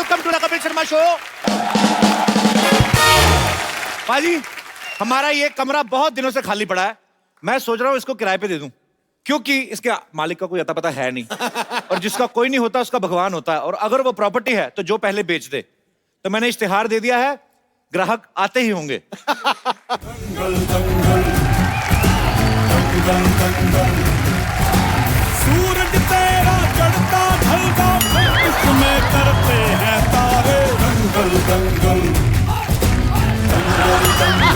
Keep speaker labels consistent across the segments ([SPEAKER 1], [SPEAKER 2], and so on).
[SPEAKER 1] Welcome to the Kapil Sharma show. भाजी, हमारा ये कमरा बहुत दिनों से खाली पड़ा है। मैं सोच रहा हूँ इसको किराए पे दे दूं, क्योंकि इसके मालिक का कोई अता पता है नहीं और जिसका कोई नहीं होता उसका भगवान होता है। और अगर वो प्रॉपर्टी है तो जो पहले बेच दे। तो मैंने इश्तिहार दे दिया है, ग्राहक आते ही होंगे।
[SPEAKER 2] सूरज तेरा चढ़ता ढलता इसमें करते हैं तारे दंगल दंगल दंगल दंगल।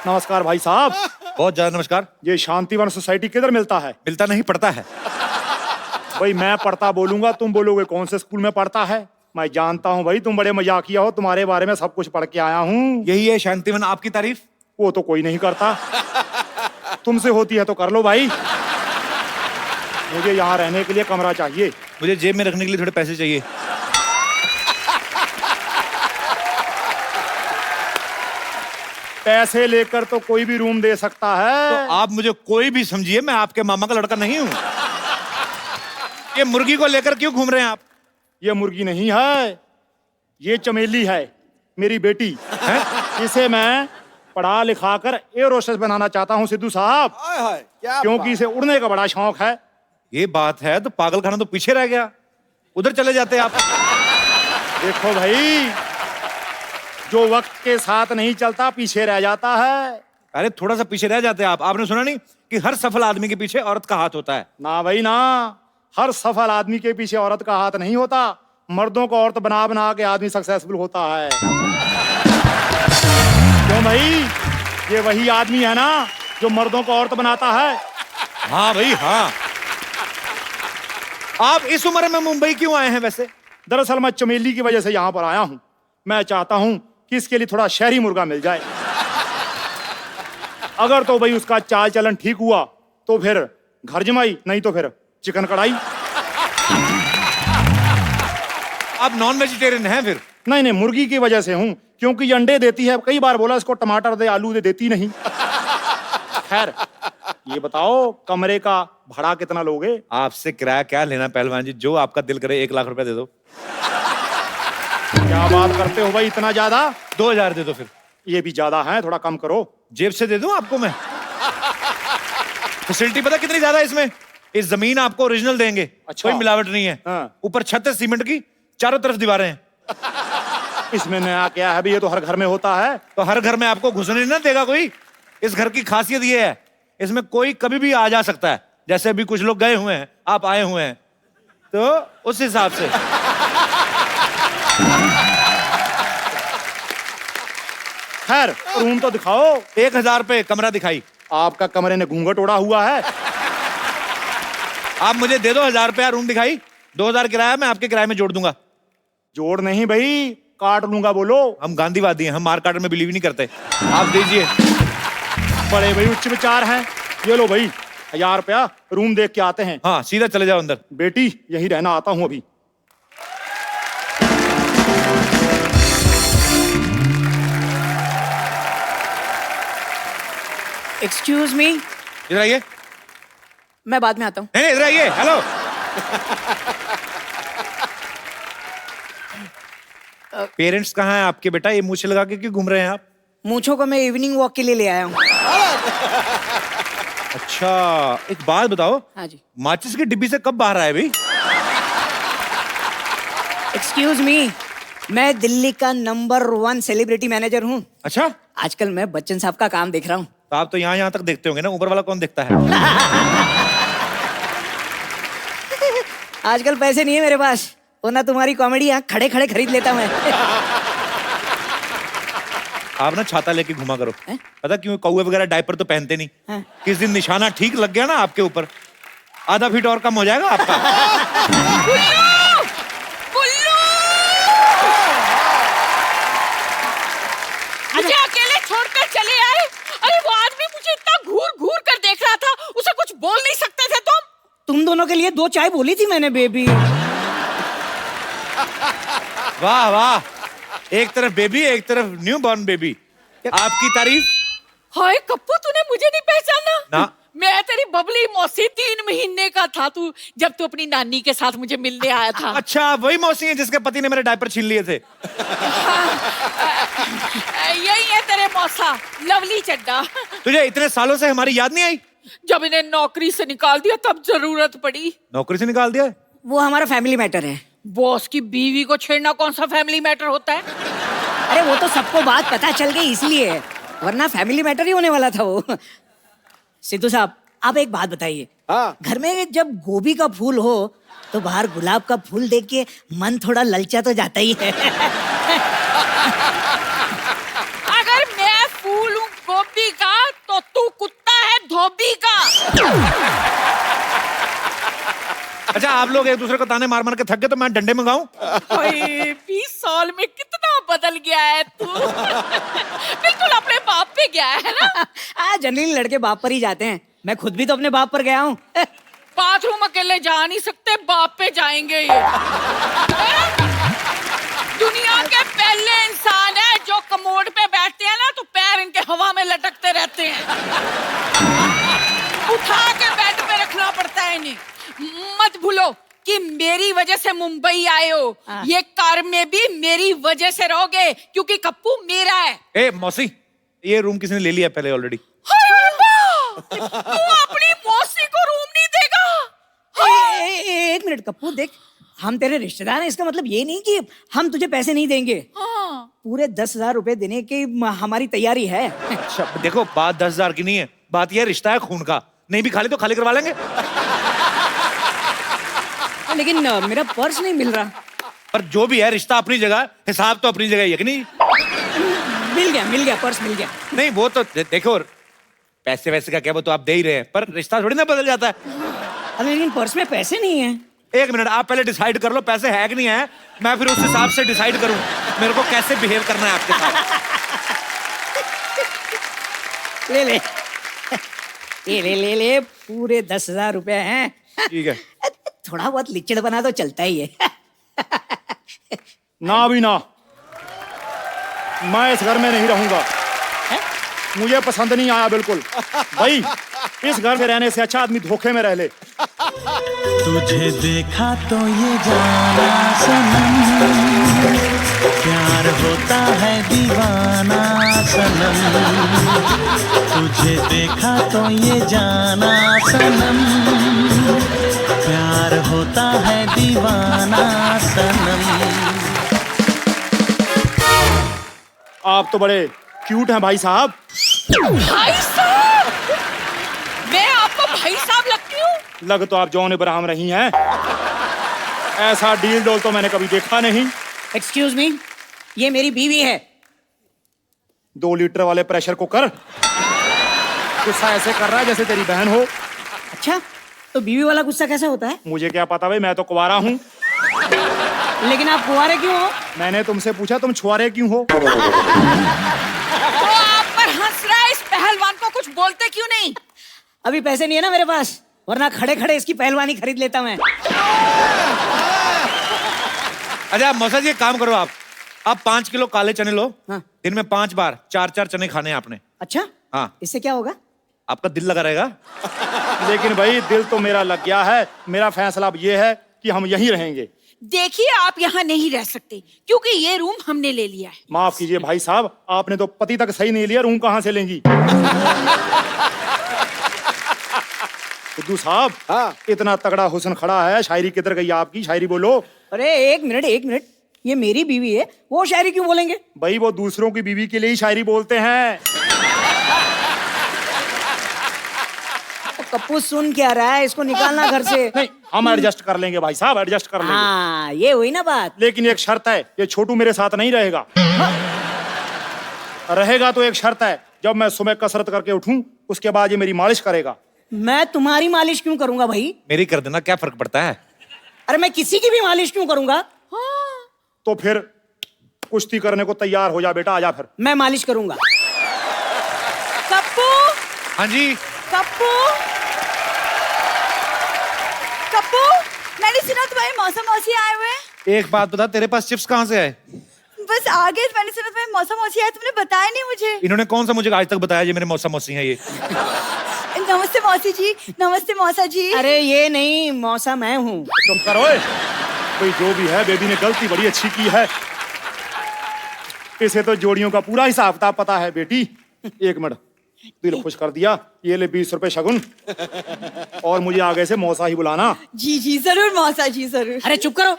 [SPEAKER 3] नमस्कार भाई साहब।
[SPEAKER 1] बहुत ज्यादा नमस्कार।
[SPEAKER 3] ये शांतिवन सोसाइटी किधर मिलता है?
[SPEAKER 1] मिलता नहीं, पड़ता है।
[SPEAKER 3] भाई मैं पढ़ता बोलूंगा, तुम बोलोगे कौन से स्कूल में पढ़ता है। मैं जानता हूँ भाई, तुम बड़े मजाकिया हो, तुम्हारे बारे में सब कुछ पढ़ के आया हूँ।
[SPEAKER 1] यही है शांतिवन आपकी तारीफ?
[SPEAKER 3] वो तो कोई नहीं करता, तुमसे होती है तो कर लो भाई। मुझे यहाँ रहने के लिए कमरा चाहिए।
[SPEAKER 1] मुझे जेब में रखने के लिए थोड़े पैसे चाहिए।
[SPEAKER 3] पैसे लेकर तो कोई भी रूम दे सकता है।
[SPEAKER 1] तो आप मुझे कोई भी समझिए, मैं आपके मामा का लड़का नहीं हूँ। ये मुर्गी को लेकर क्यों घूम रहे हैं आप?
[SPEAKER 3] ये मुर्गी नहीं है, ये चमेली है, मेरी बेटी है। इसे मैं पढ़ा लिखा कर एयर होस्टेस बनाना चाहता हूँ सिद्धू साहब, क्योंकि इसे उड़ने का बड़ा शौक है।
[SPEAKER 1] ये बात है तो पागलखाना तो पीछे रह गया, उधर चले जाते आप।
[SPEAKER 3] देखो भाई, जो वक्त के साथ नहीं चलता पीछे रह जाता है।
[SPEAKER 1] अरे थोड़ा सा पीछे रह जाते आप। आपने सुना नहीं कि हर सफल आदमी के पीछे औरत का हाथ होता है?
[SPEAKER 3] ना भाई ना, हर सफल आदमी के पीछे औरत का हाथ नहीं होता। मर्दों को औरत बना बना के आदमी सक्सेसफुल होता है। क्यों भाई, ये वही आदमी है ना जो मर्दों को औरत बनाता है।
[SPEAKER 1] हाँ भाई हाँ। आप इस उम्र में मुंबई क्यों आए हैं वैसे?
[SPEAKER 3] दरअसल मैं चमेली की वजह से यहाँ पर आया हूँ। मैं चाहता हूँ कि इसके लिए थोड़ा शहरी मुर्गा मिल जाए। अगर तो भाई उसका चाल चलन ठीक हुआ तो फिर घर जमाई, नहीं तो फिर चिकन कढ़ाई।
[SPEAKER 1] आप नॉन वेजिटेरियन हैं फिर?
[SPEAKER 3] नहीं नहीं, मुर्गी की वजह से हूँ, क्योंकि ये अंडे देती है। कई बार बोला इसको टमाटर दे, आलू दे, देती नहीं। खैर ये बताओ, कमरे का भाड़ा कितना लोगे?
[SPEAKER 1] आपसे किराया क्या लेना पहलवान जी, जो आपका दिल करे 1 लाख रुपए दे दो।
[SPEAKER 3] क्या बात करते हो भाई, इतना ज्यादा?
[SPEAKER 1] 2000 दे दो फिर।
[SPEAKER 3] ये भी ज्यादा है, थोड़ा कम करो।
[SPEAKER 1] जेब से दे दूं आपको मैं? फैसिलिटी पता कितनी ज्यादा है इसमें? इस जमीन आपको ओरिजिनल देंगे।
[SPEAKER 3] अच्छा।
[SPEAKER 1] कोई मिलावट नहीं है।
[SPEAKER 3] हाँ।
[SPEAKER 1] ऊपर छत है सीमेंट की, चारों तरफ दीवारें हैं।
[SPEAKER 3] इसमें नया क्या है भाई, ये तो हर घर में होता है।
[SPEAKER 1] तो हर घर में आपको घुसने ना देगा कोई। इस घर की खासियत ये है, इसमें कोई कभी भी आ जा सकता है। जैसे अभी कुछ लोग गए हुए हैं, आप आए हुए हैं, तो उस हिसाब से।
[SPEAKER 3] खैर रूम तो दिखाओ।
[SPEAKER 1] 1000 रुपए कमरा दिखाई।
[SPEAKER 3] आपका कमरे ने घूंघट ओढ़ा हुआ है।
[SPEAKER 1] आप मुझे दे दो 1000 रुपया, रूम दिखाई। 2000 किराया मैं आपके किराए में जोड़ दूंगा।
[SPEAKER 3] जोड़ नहीं भाई, काट लूंगा। बोलो।
[SPEAKER 1] हम गांधीवादी हैं, हम मार काट में बिलीव नहीं करते। आप दीजिए।
[SPEAKER 3] बड़े भाई उच्च विचार हैं। ये लो भाई 1000 रुपया, रूम देख के आते हैं।
[SPEAKER 1] हाँ सीधा चले जाओ अंदर।
[SPEAKER 3] बेटी यही रहना, आता हूँ अभी।
[SPEAKER 4] एक्सक्यूज मी,
[SPEAKER 1] इधर आइए।
[SPEAKER 4] मैं बाद में आता हूँ।
[SPEAKER 1] नहीं इधर आइए। हेलो। पेरेंट्स कहाँ हैं आपके बेटा? ये मूछें लगा के क्यों घूम रहे हैं आप?
[SPEAKER 4] मूंछों को मैं इवनिंग वॉक के लिए ले आया हूँ।
[SPEAKER 1] अच्छा एक बात बताओ,
[SPEAKER 4] हाँ जी।
[SPEAKER 1] माचिस की डिब्बी से कब बाहर आए भाई?
[SPEAKER 4] एक्सक्यूज मी, मैं दिल्ली का नंबर 1 सेलिब्रिटी मैनेजर हूँ।
[SPEAKER 1] अच्छा,
[SPEAKER 4] आजकल मैं बच्चन साहब का काम देख रहा हूँ।
[SPEAKER 1] तो आप तो यहाँ तक देखते होंगे ना, ऊपर वाला कौन देखता है?
[SPEAKER 4] आजकल पैसे नहीं है मेरे पास, वरना तुम्हारी कॉमेडी यहाँ खड़े खड़े खरीद लेता मैं।
[SPEAKER 1] आप ना छाता लेके घुमा करो।
[SPEAKER 4] हैं?
[SPEAKER 1] पता क्यों? कौवे वगैरह डायपर तो पहनते नहीं।
[SPEAKER 4] हाँ।
[SPEAKER 1] किस दिन निशाना ठीक लग गया ना आपके ऊपर, आधा फीट और कम हो जाएगा आपका।
[SPEAKER 5] मुझे अकेले छोड़कर चले आए। अरे वो आदमी मुझे इतना घूर घूर कर देख रहा था, उसे कुछ बोल नहीं सकते थे तुम?
[SPEAKER 4] तुम दोनों के लिए 2 चाय बोली थी मैंने बेबी।
[SPEAKER 1] वाह वाह, एक तरफ बेबी एक तरफ न्यू बॉर्न बेबी। आपकी तारीफ।
[SPEAKER 5] हाय कप्पू, तूने मुझे नहीं पहचाना?
[SPEAKER 1] ना।
[SPEAKER 5] मैं तेरी बबली मौसी 3 महीने का था तू जब तू अपनी नानी के साथ मुझे मिलने आया था।
[SPEAKER 1] अच्छा, वही मौसी है जिसके पति ने मेरे डायपर छीन लिए थे।
[SPEAKER 5] यही है तेरे मौसा, लवली चड्डा।
[SPEAKER 1] तुझे इतने सालों से हमारी याद नहीं आई?
[SPEAKER 5] जब इन्हें नौकरी से निकाल दिया तब जरूरत पड़ी।
[SPEAKER 1] नौकरी से निकाल दिया?
[SPEAKER 4] वो हमारा फैमिली मैटर है।
[SPEAKER 5] बॉस की बीवी को छेड़ना कौन सा फैमिली मैटर होता है?
[SPEAKER 4] अरे वो तो सबको बात पता चल गई इसलिए, वरना फैमिली मैटर ही होने वाला था वो। सिद्धू साहब, आप एक बात बताइए।
[SPEAKER 6] हाँ।
[SPEAKER 4] घर में जब गोभी का फूल हो तो बाहर गुलाब का फूल देख के मन थोड़ा ललचा तो जाता ही है।
[SPEAKER 5] अगर मैं फूल हूँ गोभी का तो तू कुत्ता है धोबी का।
[SPEAKER 1] अच्छा, आप लोग एक दूसरे को ताने मार मार के थक गए तो मैं डंडे मंगाऊं?
[SPEAKER 5] 20 साल में कितना बदल गया है तू। बिल्कुल अपने बाप पे गया है ना।
[SPEAKER 4] जनरली लड़के बाप पर ही जाते हैं, मैं खुद भी तो अपने बाप पर गया हूँ।
[SPEAKER 5] बाथरूम अकेले जा नहीं सकते, बाप पे जाएंगे ये। दुनिया के पहले इंसान है जो कमोड पे बैठते हैं ना तो पैर इनके हवा में लटकते रहते हैं। उठा के बेड पे रखना पड़ता है इन्हें। मत भूलो कि मेरी वजह से मुंबई आए हो, ये कार में भी मेरी वजह से रहोगे क्योंकि कप्पू मेरा है।
[SPEAKER 1] ए मौसी, ये रूम किसी ने ले लिया पहले ऑलरेडी।
[SPEAKER 5] तू अपनी मौसी को रूम नहीं देगा?
[SPEAKER 4] एक मिनट कप्पू, देख हम तेरे रिश्तेदार हैं, इसका मतलब ये नहीं कि हम तुझे पैसे नहीं देंगे।
[SPEAKER 5] हाँ।
[SPEAKER 4] पूरे 10,000 रुपए देने की हमारी तैयारी है।
[SPEAKER 1] अच्छा देखो, बात 10,000 की नहीं है, बात यह रिश्ता है खून का। नहीं भी खाली तो खाली करवा लेंगे।
[SPEAKER 4] लेकिन मेरा पर्स नहीं मिल रहा।
[SPEAKER 1] पर जो भी है, रिश्ता अपनी जगह, हिसाब तो अपनी जगह ही है कि नहीं?
[SPEAKER 4] मिल गया पर्स मिल गया।
[SPEAKER 1] नहीं वो तो देखो, पैसे वैसे का क्या, वो तो आप दे ही रहे हैं, पर रिश्ता थोड़ी ना बदल जाता है।
[SPEAKER 4] अरे लेकिन पर्स में पैसे नहीं है।
[SPEAKER 1] एक मिनट, आप पहले डिसाइड कर लो पैसे है कि नहीं है, मैं फिर उस हिसाब से डिसाइड करूं मेरे को कैसे बिहेव करना है आपके साथ।
[SPEAKER 4] ले ले पूरे 10,000 रुपए हैं।
[SPEAKER 1] ठीक है।
[SPEAKER 4] थोड़ा बहुत लिचड़ बना तो चलता ही है।
[SPEAKER 3] ना भी ना, मैं इस घर में नहीं रहूंगा। मुझे पसंद नहीं आया बिल्कुल। भाई, इस घर में रहने से अच्छा आदमी धोखे में रह ले।
[SPEAKER 2] तुझे देखा तो ये जाना सनम, प्यार होता है दीवाना सनम। तुझे देखा तो ये जाना सनम, प्यार होता है दीवाना सनम।
[SPEAKER 3] आप तो बड़े क्यूट हैं भाई साहब।
[SPEAKER 5] भाई साहब, मैं आपको भाई साहब लगती हूँ?
[SPEAKER 3] लग तो आप जॉन इब्राहिम रही हैं। ऐसा डील डोल तो मैंने कभी देखा नहीं।
[SPEAKER 4] एक्सक्यूज मी, ये मेरी बीवी है।
[SPEAKER 3] 2 लीटर वाले प्रेशर कुकर गुस्सा ऐसे कर रहा है जैसे तेरी बहन हो।
[SPEAKER 4] अच्छा, तो बीवी वाला गुस्सा कैसे होता है?
[SPEAKER 3] मुझे क्या पता भाई, मैं तो कुंवारा हूँ।
[SPEAKER 4] लेकिन आप कुंवारे क्यों हो?
[SPEAKER 3] मैंने तुमसे पूछा तुम छुआरे क्यों हो।
[SPEAKER 5] तो आप पर हंस रहा है, इस पहलवान को कुछ बोलते क्यों नहीं?
[SPEAKER 4] अभी पैसे नहीं है ना मेरे पास, वरना खड़े खड़े इसकी पहलवानी खरीद लेता मैं।
[SPEAKER 1] अच्छा मौसा जी, एक काम करो, आप 5 किलो काले चने लो।
[SPEAKER 4] हाँ।
[SPEAKER 1] दिन में 5 बार 4-4 चने खाने हैं आपने।
[SPEAKER 4] अच्छा,
[SPEAKER 1] हाँ।
[SPEAKER 4] इससे क्या होगा?
[SPEAKER 1] आपका दिल लगा रहेगा।
[SPEAKER 3] लेकिन भाई, दिल तो मेरा लग गया है। मेरा फैसला अब ये है कि हम यहीं रहेंगे।
[SPEAKER 5] देखिए, आप यहाँ नहीं रह सकते क्योंकि ये रूम हमने ले लिया है।
[SPEAKER 3] माफ कीजिए भाई साहब, आपने तो पति तक सही नहीं लिया, रूम कहाँ से लेंगी। सिद्धू साहब,
[SPEAKER 6] हाँ।
[SPEAKER 3] इतना तगड़ा हुस्न खड़ा है, शायरी किधर गई आपकी? शायरी बोलो।
[SPEAKER 4] अरे एक मिनट, ये मेरी बीवी है, वो शायरी क्यों बोलेंगे?
[SPEAKER 3] भाई, वो दूसरों की बीवी के लिए ही शायरी बोलते हैं।
[SPEAKER 4] कप्पू सुन क्या रहा है, इसको निकालना घर से।
[SPEAKER 3] नहीं, हम एडजस्ट कर लेंगे भाई साहब, एडजस्ट कर लेंगे।
[SPEAKER 4] हाँ, ये हुई ना बात।
[SPEAKER 3] लेकिन एक शर्त है, ये छोटू मेरे साथ नहीं रहेगा। रहेगा तो एक शर्त है, जब मैं सुबह कसरत करके उठूं उसके बाद ये मेरी मालिश करेगा।
[SPEAKER 4] मैं तुम्हारी मालिश क्यों करूंगा भाई?
[SPEAKER 1] मेरी कर देना, क्या फर्क पड़ता है?
[SPEAKER 4] अरे मैं किसी की भी मालिश क्यों करूंगा?
[SPEAKER 3] तो फिर कुश्ती करने को तैयार हो जा बेटा, आजा फिर।
[SPEAKER 4] मैं मालिश करूंगा।
[SPEAKER 5] कप्पू,
[SPEAKER 1] हाँ जी।
[SPEAKER 5] कप्पू, कप्पू, मैंने सुना तुम्हारे मौसा मौसी आए हुए हैं।
[SPEAKER 1] एक बात बता, तेरे पास चिप्स कहाँ से आए?
[SPEAKER 5] बस आगे मैंने सुना तुम्हारे मौसा मौसी आए, तुमने बताया नहीं मुझे।
[SPEAKER 1] इन्होंने कौन सा मुझे आज तक बताया ये मेरे मौसा मौसी हैं ये?
[SPEAKER 6] नमस्ते मौसी जी, नमस्ते मौसा जी।
[SPEAKER 4] अरे ये नहीं, मौसा मैं हूँ।
[SPEAKER 3] चुप करो ओए। भाई जो भी है, बेबी ने गलती बड़ी अच्छी की है। इसे तो जोड़ियों का पूरा हिसाब किताब पता है बेटी। एक मिनट, दिल खुश कर दिया। ये ले 20 रुपए शगुन, और मुझे आगे से मौसा ही बुलाना।
[SPEAKER 6] जी जी जरूर मौसा जी, जरूर।
[SPEAKER 4] अरे चुप करो।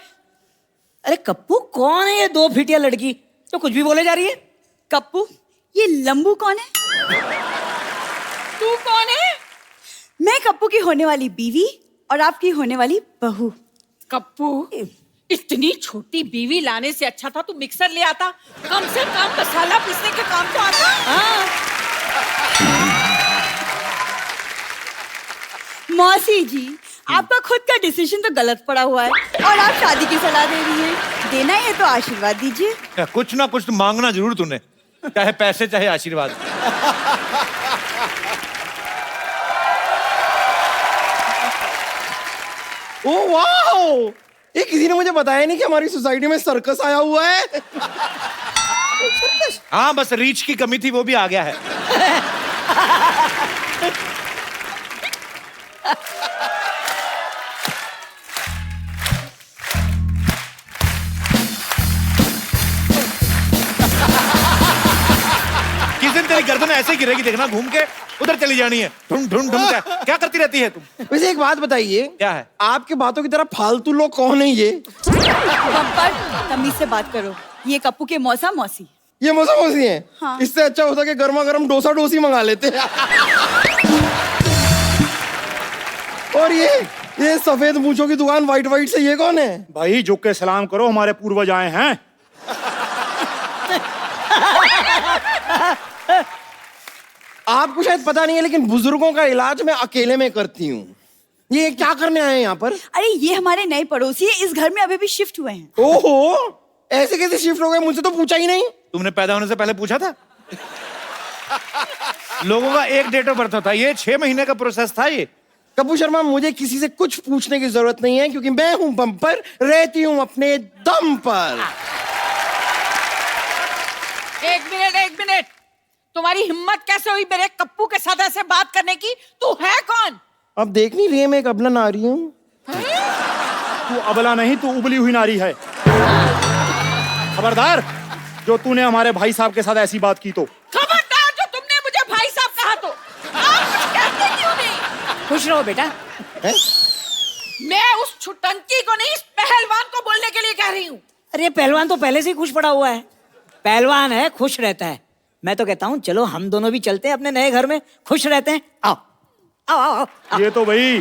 [SPEAKER 4] अरे कप्पू, कौन है ये 2 फीटिया लड़की तो कुछ भी बोले जा रही है?
[SPEAKER 6] कप्पू, ये लंबू कौन है?
[SPEAKER 5] तू कौन है?
[SPEAKER 6] मैं कप्पू की होने वाली बीवी और आपकी होने वाली बहू।
[SPEAKER 5] कप्पू, इतनी छोटी बीवी लाने से अच्छा था तू मिक्सर ले आता, कम से कम मसाला पीसने के काम तो आता।
[SPEAKER 4] हाँ।
[SPEAKER 6] मौसी जी, आपका खुद का डिसीजन तो गलत पड़ा हुआ है और आप शादी की सलाह दे रही हैं। देना है तो आशीर्वाद दीजिए।
[SPEAKER 1] क्या कुछ ना कुछ तो मांगना जरूर तूने, चाहे पैसे चाहे आशीर्वाद।
[SPEAKER 7] ओ वाह, ये किसी ने मुझे बताया नहीं कि हमारी सोसाइटी में सर्कस आया हुआ है।
[SPEAKER 1] हाँ, बस रीच की कमी थी, वो भी आ गया है। किस दिन तेरी गर्दन ऐसे गिरेगी देखना, घूम के उधर चली जानी है। ढूंढ ढूंढ ढूंढ के क्या करती रहती है तुम?
[SPEAKER 7] वैसे एक बात बताइए,
[SPEAKER 1] क्या है?
[SPEAKER 7] आपके बातों की तरह फालतू लोग कौन है ये?
[SPEAKER 6] बम्पर, तमीज से बात करो। ये कप्पू के मौसा मौसी।
[SPEAKER 7] ये मौसा मौसी हैं?
[SPEAKER 6] हाँ।
[SPEAKER 7] इससे अच्छा होता कि गर्मा गर्म डोसा डोसी मंगा लेते। और ये सफेद मूंछों की दुकान वाइट वाइट से, ये कौन है?
[SPEAKER 3] भाई झुक के सलाम करो, हमारे पूर्वज आए हैं।
[SPEAKER 7] आपको शायद पता नहीं है, लेकिन बुजुर्गों का इलाज मैं अकेले में करती हूँ। ये क्या करने आए हैं यहाँ पर?
[SPEAKER 6] अरे ये हमारे नए पड़ोसी है, इस घर में अभी भी शिफ्ट हुए हैं।
[SPEAKER 7] ओहो, ऐसे कैसे शिफ्ट हो गए? मुझसे तो पूछा ही नहीं।
[SPEAKER 1] तुमने पैदा होने से पहले पूछा था? लोगों का एक डेट ऑफ बर्थ होता है, ये 6 महीने का प्रोसेस था ये।
[SPEAKER 7] कप्पू शर्मा, मुझे किसी से कुछ पूछने की जरूरत नहीं है, क्योंकि मैं हूं बम्पर, रहती हूं अपने दम पर।
[SPEAKER 5] एक मिनट, तुम्हारी हिम्मत कैसे हुई मेरे कप्पू के साथ ऐसे बात करने की? तू है कौन?
[SPEAKER 7] अब देख नहीं रही है, मैं एक अबला नारी हूँ।
[SPEAKER 3] तू अबला नहीं, तू उबली हुई नारी है। खबरदार, जो तूने हमारे भाई साहब के साथ ऐसी बात की तो।
[SPEAKER 5] खबरदार, जो तुमने मुझे भाई साहब कहा तो। आप कुछ कहते क्यों नहीं?
[SPEAKER 4] खुश रहो बेटा।
[SPEAKER 5] मैं उस छुटंकी को नहीं, इस पहलवान को बोलने के लिए कह रही हूँ।
[SPEAKER 4] अरे पहलवान तो पहले से ही खुश पड़ा हुआ है। पहलवान है, खुश रहता है। मैं तो कहता हूँ चलो हम दोनों भी चलते हैं अपने नए घर में, खुश रहते हैं। आओ आओ आओ, आओ।
[SPEAKER 3] ये तो भाई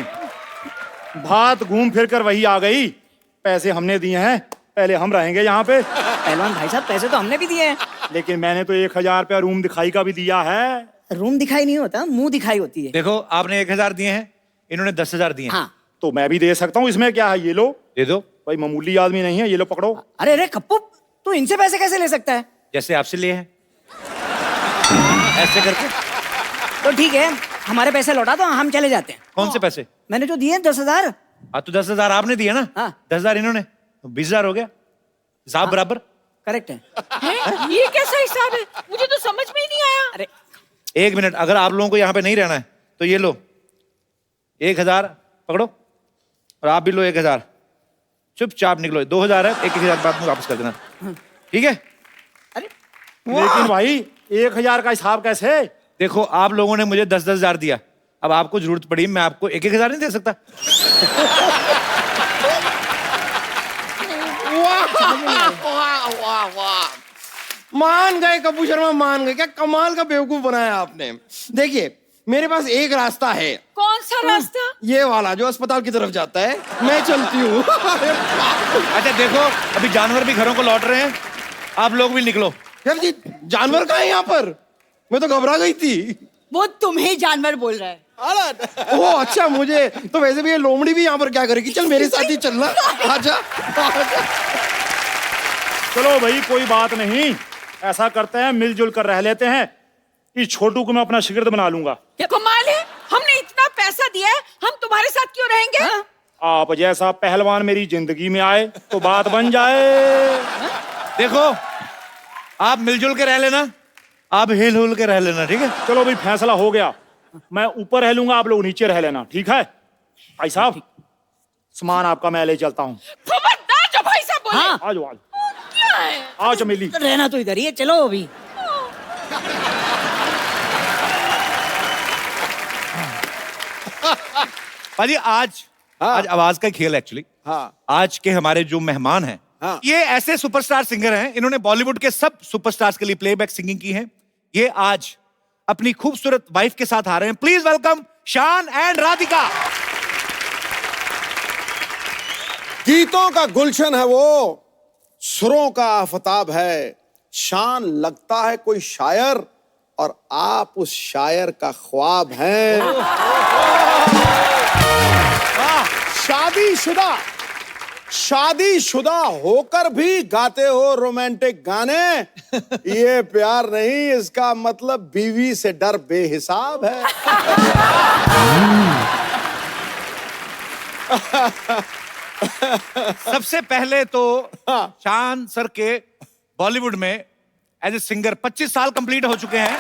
[SPEAKER 3] बात घूम फिर कर वही आ गई। पैसे हमने दिए हैं, पहले हम रहेंगे यहाँ पे।
[SPEAKER 4] पहलवान भाई साहब, पैसे तो हमने भी दिए हैं।
[SPEAKER 3] लेकिन मैंने तो 1000 रुपया रूम दिखाई का भी दिया है।
[SPEAKER 4] रूम दिखाई नहीं होता, मुंह दिखाई होती है।
[SPEAKER 1] देखो, आपने 1000 दिए हैं, इन्होंने 10,000 दिए हैं।
[SPEAKER 4] हाँ।
[SPEAKER 3] तो मैं भी दे सकता हूँ, इसमें क्या है? ये लो।
[SPEAKER 1] दे दो।
[SPEAKER 3] भाई मामूली आदमी नहीं है, ये लो पकड़ो।
[SPEAKER 4] अरे अरे कप्पू, तू इनसे पैसे कैसे ले सकता है?
[SPEAKER 1] जैसे आपसे लिए हैं, ऐसे करके।
[SPEAKER 4] तो ठीक है, हमारे पैसे लौटा दो, हम चले जाते हैं।
[SPEAKER 1] कौन से पैसे?
[SPEAKER 4] मैंने जो दिए 10,000।
[SPEAKER 1] हाँ, तो 10,000 आपने दिए ना।
[SPEAKER 4] हाँ।
[SPEAKER 1] 10,000 इन्होंने, तो 20,000 हो गया। हिसाब बराबर।
[SPEAKER 4] करेक्ट है।
[SPEAKER 5] हैं? ये कैसा हिसाब है? मुझे तो समझ में ही नहीं आया।
[SPEAKER 4] अरे
[SPEAKER 1] 1 मिनट, अगर आप लोगों को यहाँ पे नहीं रहना है तो ये लो 1000 पकड़ो, और आप भी लो 1000। चुपचाप निकलो। 2000 है, 1,000 बाद में वापस कर देना, ठीक है?
[SPEAKER 4] अरे
[SPEAKER 3] लेकिन भाई 1000 का हिसाब कैसे?
[SPEAKER 1] देखो, आप लोगों ने मुझे 10,000 दिया, अब आपको जरूरत पड़ी, मैं आपको 1,000 नहीं दे सकता।
[SPEAKER 7] मान गए कप्पू शर्मा, मान गए। क्या कमाल का बेवकूफ बनाया आपने। देखिए, मेरे पास एक रास्ता है।
[SPEAKER 5] कौन सा रास्ता?
[SPEAKER 7] ये वाला जो अस्पताल की तरफ जाता है। मैं चलती हूँ।
[SPEAKER 1] अच्छा देखो, अभी जानवर भी घरों को लौट रहे हैं, आप लोग भी निकलो।
[SPEAKER 7] यार जी, जानवर कहाँ है यहाँ पर? मैं तो घबरा गई थी।
[SPEAKER 6] वो तुम्हें जानवर बोल रहा है।
[SPEAKER 7] ओह अच्छा, मुझे तो वैसे भी ये लोमड़ी भी यहाँ पर क्या करेगी। चल मेरे साथ ही चलना। आजा, आजा।
[SPEAKER 3] चलो भाई, कोई बात नहीं, ऐसा करते हैं, मिलजुल कर रह लेते हैं। इस छोटू को मैं अपना शिगिर्द बना लूंगा।
[SPEAKER 5] क्या कमाल है, हमने इतना पैसा दिया है, हम तुम्हारे साथ क्यों रहेंगे?
[SPEAKER 4] हाँ?
[SPEAKER 3] आप जैसा पहलवान मेरी जिंदगी में आए तो बात बन जाए।
[SPEAKER 1] देखो, आप मिलजुल के रह लेना, आप हिल हुल के रह लेना, ठीक है?
[SPEAKER 3] चलो भाई, फैसला हो गया। मैं ऊपर रह लूंगा, आप लोग नीचे रह लेना, ठीक है? भाई साहब, सामान आपका मैं ले चलता हूँ।
[SPEAKER 5] खबरदार जो भाई साहब बोले।
[SPEAKER 4] हाँ।
[SPEAKER 3] आ जाओ, आ जाओ।
[SPEAKER 5] क्या है?
[SPEAKER 3] आओ चमेली।
[SPEAKER 4] तो रहना तो इधर ही है, चलो अभी।
[SPEAKER 1] पाजी आज आवाज का खेल एक्चुअली। आज के हमारे जो मेहमान हैं, ये ऐसे सुपरस्टार सिंगर हैं, इन्होंने बॉलीवुड के सब सुपरस्टार्स के लिए प्लेबैक सिंगिंग की है। ये आज अपनी खूबसूरत वाइफ के साथ आ रहे हैं। प्लीज वेलकम शान एंड राधिका।
[SPEAKER 8] गीतों का गुलशन है वो, सुरों का आफताब है। शान लगता है कोई शायर और आप उस शायर का ख्वाब हैं। शादीशुदा होकर भी गाते हो रोमांटिक गाने। ये प्यार नहीं, इसका मतलब बीवी से डर बेहिसाब है।
[SPEAKER 1] सबसे पहले तो शान सर के बॉलीवुड में एज ए सिंगर 25 साल कंप्लीट हो चुके हैं।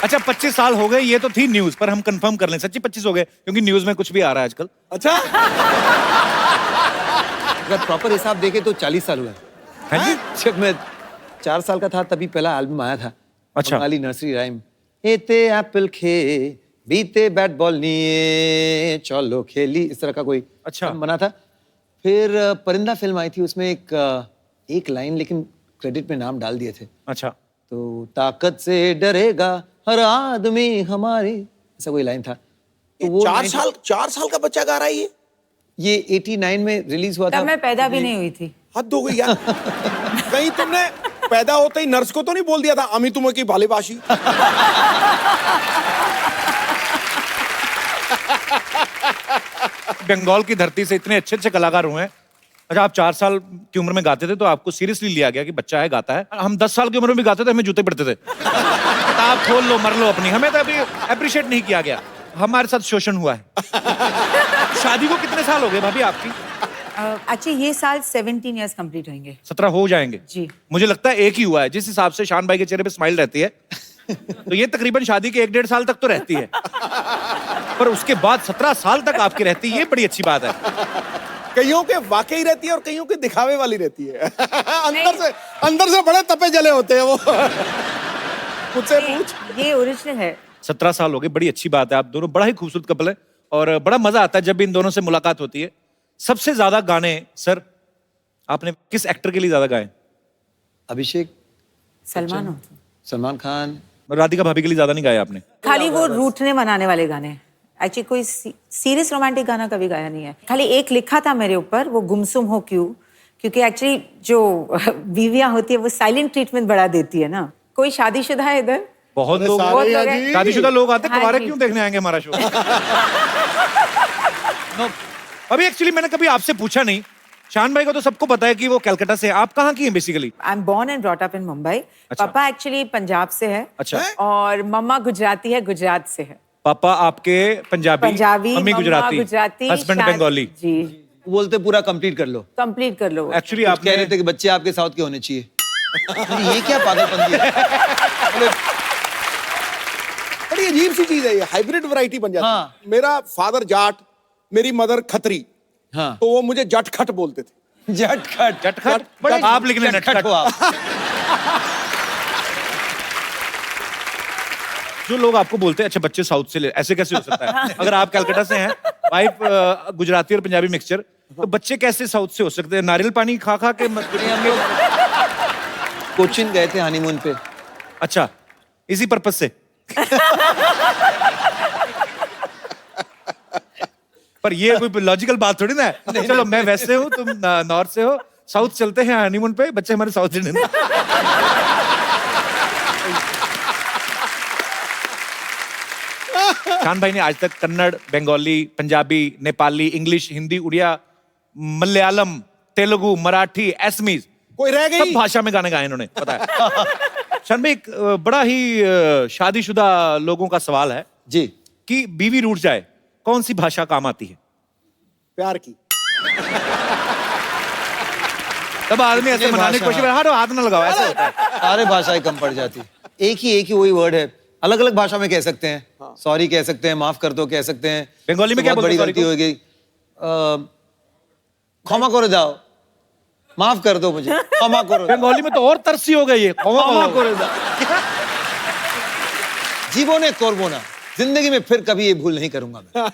[SPEAKER 1] अच्छा 25 साल हो गए, ये तो थी न्यूज, पर हम कंफर्म कर लें सच्ची 25 हो गए, क्योंकि न्यूज में कुछ भी आ रहा है आजकल।
[SPEAKER 8] अच्छा,
[SPEAKER 9] अगर प्रॉपर हिसाब देखे तो 40 साल हुआ है।
[SPEAKER 1] हाँ जी?
[SPEAKER 9] जब मैं 4 साल का था तभी पहला एल्बम आया था।
[SPEAKER 1] अच्छा।
[SPEAKER 9] Bengali nursery rhyme. एते एप्पल खे बीते बैट बॉल नहीं चलो खेली, इस तरह का कोई
[SPEAKER 1] अच्छा
[SPEAKER 9] बना था। फिर परिंदा फिल्म आई थी, उसमें एक लाइन लेकिन क्रेडिट में नाम डाल दिए थे।
[SPEAKER 1] अच्छा।
[SPEAKER 9] तो ताकत से डरेगा हर आदमी हमारी, ऐसा कोई लाइन था। तो वो
[SPEAKER 8] 4 साल का बच्चा गा रहा है
[SPEAKER 9] ये 89 में रिलीज हुआ था।
[SPEAKER 6] तब मैं पैदा भी नहीं हुई थी।
[SPEAKER 8] हद हो गई यार। कहीं तुमने पैदा होते ही नर्स को तो नहीं बोल दिया था अमी तुम्हें की भालीबाशी?
[SPEAKER 1] बंगाल की धरती से इतने अच्छे अच्छे कलाकार हुए हैं। अच्छा, आप 4 साल की उम्र में गाते थे तो आपको सीरियसली लिया गया कि बच्चा है गाता है। हम 10 साल की उम्र में भी गाते थे, हमें जूते पड़ते थे। किताब खोल लो मर लो अपनी, हमें तो अभी अप्रिशिएट नहीं किया गया। हमारे साथ शोषण हुआ है। शादी को कितने साल हो गए भाभी आपकी?
[SPEAKER 6] एक्चुअली ये साल 17 इयर्स कंप्लीट होंगे।
[SPEAKER 1] 17 हो जाएंगे
[SPEAKER 6] जी।
[SPEAKER 1] मुझे लगता है एक ही हुआ है, जिस हिसाब से शान भाई के चेहरे पे स्माइल रहती है। तो ये तकरीबन शादी के 1-1.5 साल तक तो रहती है, पर उसके बाद 17 साल तक आपकी रहती है, ये बड़ी अच्छी बात है।
[SPEAKER 8] कईयों के वाकई रहती है और कईयों के दिखावे वाली रहती है। अंदर से बड़े तपे जले होते हैं वो। मुझसे पूछ।
[SPEAKER 6] ये ओरिजिनल है।
[SPEAKER 1] 17 साल हो गए, बड़ी अच्छी बात है। आप दोनों बड़ा ही खूबसूरत कपल है और बड़ा मजा आता है जब इन दोनों से मुलाकात होती है। सबसे ज्यादा गाने सर आपने किस एक्टर के लिए ज्यादा गाए?
[SPEAKER 9] अभिषेक,
[SPEAKER 6] सलमान
[SPEAKER 9] खान,
[SPEAKER 1] राधिका भाभी के लिए ज्यादा नहीं गाए आपने?
[SPEAKER 6] खाली वो रूठने मनाने वाले गाने। एक्चुअली कोई सीरियस रोमांटिक गाना कभी गाया नहीं है। खाली एक लिखा था मेरे ऊपर, वो गुमसुम हो क्यों, क्योंकि एक्चुअली जो बीवियां होती है वो साइलेंट ट्रीटमेंट बढ़ा देती है ना। कोई शादीशुदा है इधर?
[SPEAKER 1] बहुत लोग
[SPEAKER 6] हैं।
[SPEAKER 1] शादीशुदा लोग आते,
[SPEAKER 6] हाँ
[SPEAKER 1] कुंवारे
[SPEAKER 6] जी।
[SPEAKER 1] क्यों देखने आएंगे हमारा शो? अभी एक्चुअली मैंने कभी आपसे पूछा नहीं। शान भाई को तो सबको पता है कि वो कलकत्ता से है। आप कहाँ की हैं basically?
[SPEAKER 6] I am born and brought up in Mumbai. पापा एक्चुअली पंजाब से है।
[SPEAKER 1] अच्छा।
[SPEAKER 6] और मम्मा गुजराती है, गुजरात से है।
[SPEAKER 1] पापा आपके Punjabi,
[SPEAKER 6] Punjabi,
[SPEAKER 1] mummy
[SPEAKER 6] mamma Gujarati,
[SPEAKER 1] husband Bengali.
[SPEAKER 6] जी।
[SPEAKER 9] बोलते पूरा कंप्लीट कर लो।
[SPEAKER 6] कंप्लीट कर लो।
[SPEAKER 1] एक्चुअली
[SPEAKER 9] आप
[SPEAKER 1] आप
[SPEAKER 9] कह रहे थे कि बच्चे आपके साउथ के होने चाहिए। ये क्या पागलपंती है?
[SPEAKER 8] बड़ी अजीब सी चीज है ये, हाइब्रिड वैरायटी बन जाती है।
[SPEAKER 9] हाँ।
[SPEAKER 8] मेरा फादर जाट, मेरी मदर खत्री,
[SPEAKER 9] हाँ।
[SPEAKER 8] तो वो मुझे जट खट बोलते थे।
[SPEAKER 9] झटखट
[SPEAKER 1] जटखट आप लिखने
[SPEAKER 9] नटखट हो आप।
[SPEAKER 1] जो लोग आपको बोलते हैं अच्छा बच्चे साउथ से ले, ऐसे कैसे हो सकता है? अगर आप कलकत्ता से हैं, वाइफ गुजराती और पंजाबी मिक्सचर, तो बच्चे कैसे साउथ से हो सकते हैं? नारियल पानी खा खा के
[SPEAKER 9] हम लोग कोचिन गए थे हनीमून पे।
[SPEAKER 1] अच्छा, इसी पर्पस से। पर ये कोई लॉजिकल बात थोड़ी ना है। चलो मैं वैसे हूँ, तुम नॉर्थ से हो, साउथ चलते हैं हनीमून पे, बच्चे हमारे साउथ इंडियन। शान भाई ने आज तक कन्नड़, बंगाली, पंजाबी, नेपाली, इंग्लिश, हिंदी, उड़िया, मलयालम, तेलुगु, मराठी, असमीज,
[SPEAKER 8] कोई रह गई?
[SPEAKER 1] सब भाषा में गाने गाए इन्होंने, पता है। शान भाई, एक बड़ा ही शादीशुदा लोगों का सवाल है
[SPEAKER 9] जी
[SPEAKER 1] कि बीवी रूठ जाए, कौन सी भाषा काम आती है?
[SPEAKER 8] प्यार की।
[SPEAKER 1] तब आदमी ऐसे मनाने की कोशिश, हाथ ना लगाओ, ऐसे होता है।
[SPEAKER 9] सारे भाषाएं कम पड़ जाती। एक ही वही वर्ड है, अलग अलग भाषा में कह सकते हैं, सॉरी कह सकते हैं, माफ कर दो कह सकते हैं।
[SPEAKER 1] बंगाली में
[SPEAKER 9] तो
[SPEAKER 1] क्या
[SPEAKER 9] बहुत
[SPEAKER 1] बोलते
[SPEAKER 9] बड़ी
[SPEAKER 1] हैं sorry
[SPEAKER 9] गलती
[SPEAKER 1] को?
[SPEAKER 9] हो गई, क्षमा करो जाओ, माफ कर दो मुझे, क्षमा करो जाओ।
[SPEAKER 1] बंगाली में तो और तरसी हो गई है।
[SPEAKER 9] क्षमा करो जाओ। जीवोने कोरबोना, जिंदगी में फिर कभी ये भूल नहीं करूंगा मैं।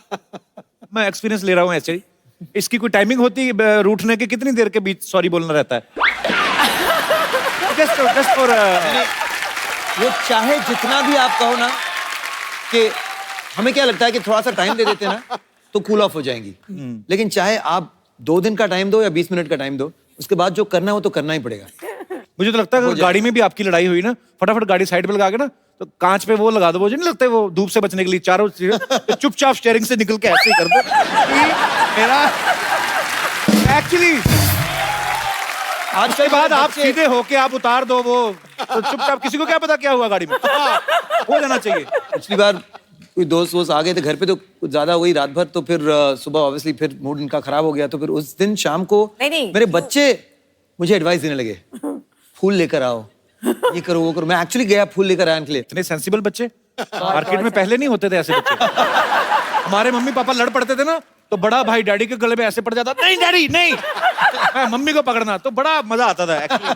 [SPEAKER 1] मैं एक्सपीरियंस ले रहा हूँ ऐसे ही। इसकी कोई टाइमिंग होती है रूठने के, कितनी देर के बीच सॉरी बोलना रहता है? जस्ट फॉर
[SPEAKER 9] वो चाहे जितना भी आप कहो ना, कि हमें क्या लगता है कि थोड़ा सा टाइम दे देते ना तो कूल ऑफ हो जाएंगी, लेकिन चाहे आप 2 दिन का टाइम दो या 20 मिनट का टाइम दो, उसके बाद जो करना है वो तो करना ही पड़ेगा।
[SPEAKER 1] मुझे तो लगता है अगर गाड़ी में भी आपकी लड़ाई हुई ना, फटाफट गाड़ी साइड पे लगा के ना, तो कांच पे वो लगा दो, मुझे नहीं लगता है वो धूप से बचने के लिए चारों चीजें चुपचाप स्टीयरिंग से निकल के ऐसे ही कर दो कि मेरा एक्चुअली आज के बाद आप सीधे होके आप उतार दो वो, तो चुपचाप, किसी को क्या पता क्या हुआ गाड़ी में, हो जाना चाहिए।
[SPEAKER 9] पिछली बार कोई दोस्त वोस्त आ गए थे घर पे, तो कुछ ज्यादा हुई रात भर, तो फिर सुबह ऑब्वियसली फिर मूड इनका खराब हो गया, तो फिर उस दिन शाम को
[SPEAKER 6] नहीं,
[SPEAKER 9] मेरे बच्चे मुझे एडवाइस देने लगे, फूल लेकर आओ, ये करो वो करो। मैं एक्चुअली गया फूल लेकर आने के लिए।
[SPEAKER 1] इतने सेंसिबल बच्चे मार्केट में पहले नहीं होते थे ऐसे बच्चे। हमारे मम्मी पापा लड़ पड़ते थे ना, तो बड़ा भाई डैडी के गले में ऐसे पड़ जाता, नहीं डैडी नहीं, मम्मी को पकड़ना, तो बड़ा मजा आता था एक्चुअली।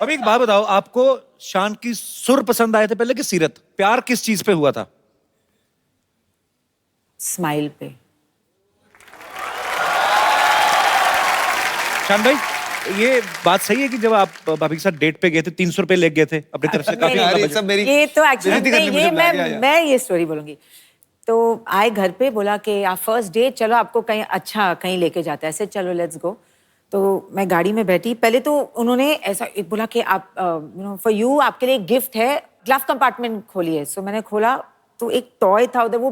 [SPEAKER 1] अब एक बात बताओ, आपको शान की सुर पसंद आए थे पहले कि सीरत? प्यार किस चीज पे हुआ था?
[SPEAKER 6] स्माइल पे।
[SPEAKER 1] शान भाई, ये बात सही है कि जब आप भाभी के साथ डेट पे गए थे 300 रुपए ले गए थे अपनी तरफ से? काफी
[SPEAKER 9] यार, ये सब मेरी
[SPEAKER 6] ये तो एक्चुअली
[SPEAKER 9] बेइज्जती करनी मुझे बुला दिया।
[SPEAKER 6] मैं ये स्टोरी बोलूंगी। तो आए घर पे, बोला कि आप फर्स्ट डेट, चलो आपको कहीं अच्छा कहीं लेके जाते हैं, ऐसे चलो लेट्स गो। तो मैं गाड़ी में बैठी, पहले तो उन्होंने ऐसा बोला कि आप फॉर यू, आपके लिए एक गिफ्ट है, ग्लव कंपार्टमेंट खोलिए। सो मैंने खोला तो एक टॉय था उधर, वो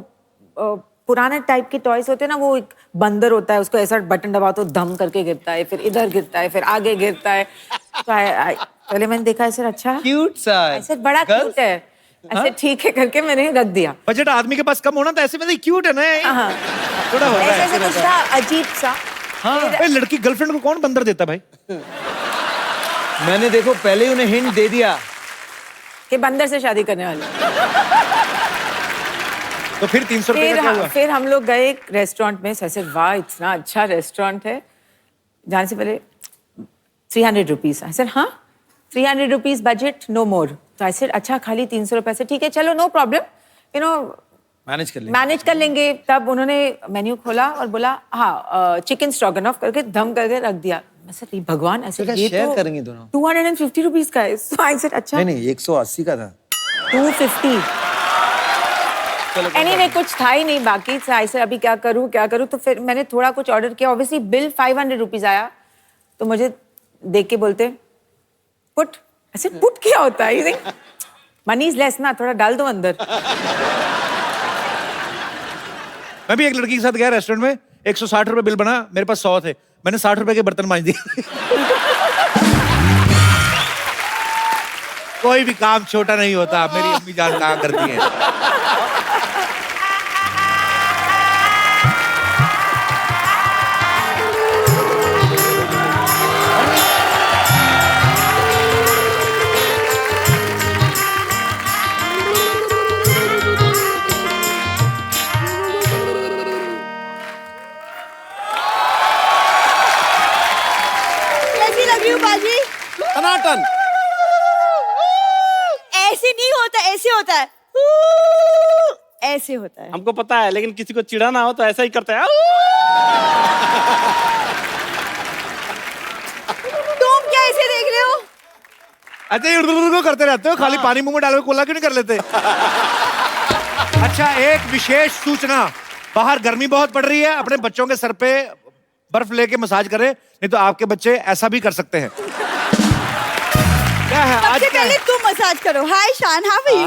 [SPEAKER 6] पुराने टाइप के टॉयज होते हैं ना, वो एक बंदर होता है, उसको ऐसा बटन दबाओ तो धम करके गिरता है, फिर इधर गिरता है, फिर आगे गिरता है। तो पहले मैंने देखा ऐसे, अच्छा
[SPEAKER 9] क्यूट सा है,
[SPEAKER 6] ऐसे बड़ा क्यूट है, ऐसे ठीक है करके मैंने रख दिया।
[SPEAKER 1] बजट आदमी के पास कम होना था, ऐसे में क्यूट है ना,
[SPEAKER 6] हाँ,
[SPEAKER 1] थोड़ा हो रहा है।
[SPEAKER 6] ऐसे कुछ था अजीब सा।
[SPEAKER 1] हाँ, भाई लड़की गर्लफ्रेंड को कौन बंदर देता भाई?
[SPEAKER 9] मैंने देखो पहले ही उन्हें हिंट दे दिया
[SPEAKER 6] कि बंदर से शादी करने वाले।
[SPEAKER 1] तो फिर 300 रुपए का क्या हुआ?
[SPEAKER 6] फिर हम लोग गए एक रेस्टोरेंट में, ऐसे वाह इतना अच्छा रेस्टोरेंट है। जाने से पहले 300 रुपीज। ऐसे हाँ 300 रुपीज बजट, नो मोर। तो ऐसे अच्छा खाली 300 रुपए से, ठीक है चलो no problem, you know manage कर लेंगे। तब उन्होंने मेन्यू खोला और बोला हाँ चिकन स्ट्रोगनॉफ करके धम करके रख दिया। मैं भगवान, ऐसे ये
[SPEAKER 9] शेयर
[SPEAKER 6] तो
[SPEAKER 9] करेंगे दोनों।
[SPEAKER 6] 250 रुपीज का है। So I said, अच्छा
[SPEAKER 9] नहीं 180 का था।
[SPEAKER 6] 250। एनीवे कुछ था ही नहीं बाकी। ऐसे अभी क्या करूं, तो फिर मैंने थोड़ा कुछ ऑर्डर किया। ऑब्वियसली बिल 500 रुपीज आया, तो मुझे देख के बोलते पुट। ऐसे पुट क्या होता है? मनी इज लेस ना, थोड़ा डाल दो अंदर।
[SPEAKER 1] मैं भी एक लड़की के साथ गया रेस्टोरेंट में, 160 रुपए बिल बना, मेरे पास 100 थे, मैंने 60 रुपए के बर्तन मांज दिए। कोई भी काम छोटा नहीं होता, मेरी अम्मी जान कहा करती है।
[SPEAKER 10] कैसी लग रही हूँ बाजी?
[SPEAKER 8] टनाटन।
[SPEAKER 10] ऐसे नहीं होता, ऐसे होता है, ऐसे होता है।
[SPEAKER 11] हमको पता है, लेकिन किसी को चिढ़ाना हो तो ऐसा ही करते हैं।
[SPEAKER 10] तुम क्या ऐसे देख रहे हो?
[SPEAKER 1] अच्छा ये उर्दू करते रहते हो, खाली पानी मुंह में डाल के कोला क्यों नहीं कर लेते? अच्छा एक विशेष सूचना, बाहर गर्मी बहुत पड़ रही है, अपने बच्चों के सर पे बर्फ लेके मसाज करें, नहीं तो आपके बच्चे ऐसा भी कर सकते हैं। क्या है आज?
[SPEAKER 10] सबसे पहले तुम मसाज करो। Hi Shaan, how are you?